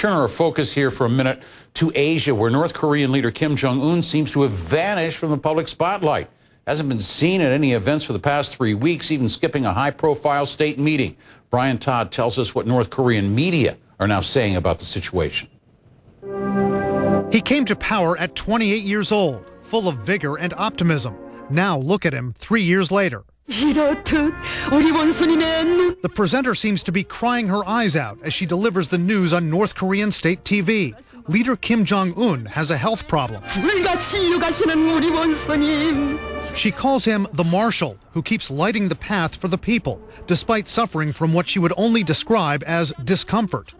turn our focus here for a minute to Asia, where North Korean leader Kim Jong Un seems to have vanished from the public spotlight. Hasn't been seen at any events for the past 3 weeks, even skipping a high-profile state meeting. Brian Todd tells us what North Korean media are now saying about the situation. He came to power at 28 years old, full of vigor and optimism. Now look at him 3 years later. The presenter seems to be crying her eyes out as she delivers the news on North Korean state TV. Leader Kim Jong Un has a health problem. She calls him the marshal, who keeps lighting the path for the people, despite suffering from what she would only describe as discomfort.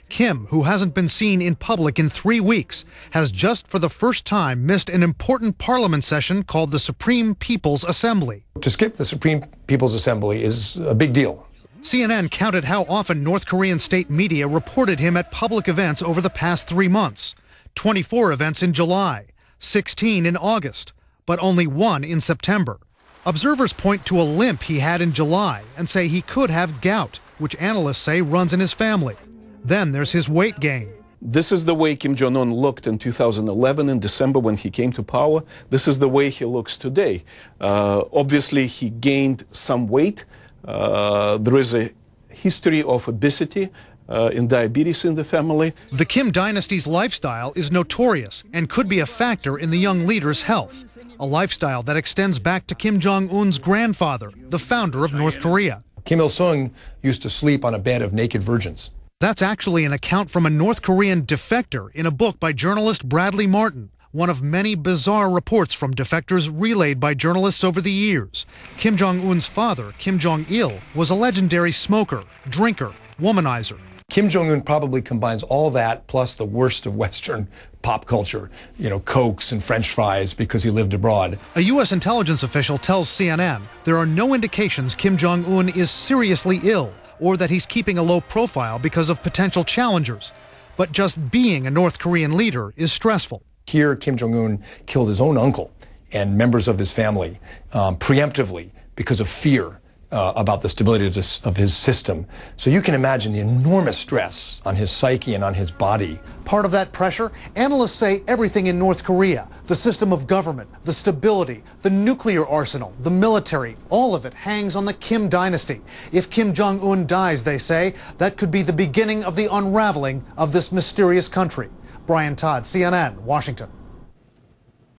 Kim, who hasn't been seen in public in 3 weeks, has just for the first time missed an important parliament session called the Supreme People's Assembly. To skip the Supreme People's Assembly is a big deal. CNN counted how often North Korean state media reported him at public events over the past 3 months. 24 events in July, 16 in August, but only 1 in September. Observers point to a limp he had in July and say he could have gout, which analysts say runs in his family. Then there's his weight gain. This is the way Kim Jong Un looked in 2011 in December when he came to power. This is the way he looks today. Obviously, he gained some weight. There is a history of obesity and diabetes in the family. The Kim dynasty's lifestyle is notorious and could be a factor in the young leader's health. A lifestyle that extends back to Kim Jong Un's grandfather, the founder of North Korea. Kim Il-sung used to sleep on a bed of naked virgins. That's actually an account from a North Korean defector in a book by journalist Bradley Martin, one of many bizarre reports from defectors relayed by journalists over the years. Kim Jong-un's father, Kim Jong-il, was a legendary smoker, drinker, womanizer. Kim Jong-un probably combines all that plus the worst of Western pop culture, Cokes and French fries because he lived abroad. A U.S. intelligence official tells CNN there are no indications Kim Jong-un is seriously ill or that he's keeping a low profile because of potential challengers. But just being a North Korean leader is stressful. Here, Kim Jong-un killed his own uncle and members of his family preemptively because of fear about the stability of his system. So you can imagine the enormous stress on his psyche and on his body. Part of that pressure, analysts say everything in North Korea, the system of government, the stability, the nuclear arsenal, the military, all of it hangs on the Kim dynasty. If Kim Jong-un dies, they say, that could be the beginning of the unraveling of this mysterious country. Brian Todd, CNN, Washington.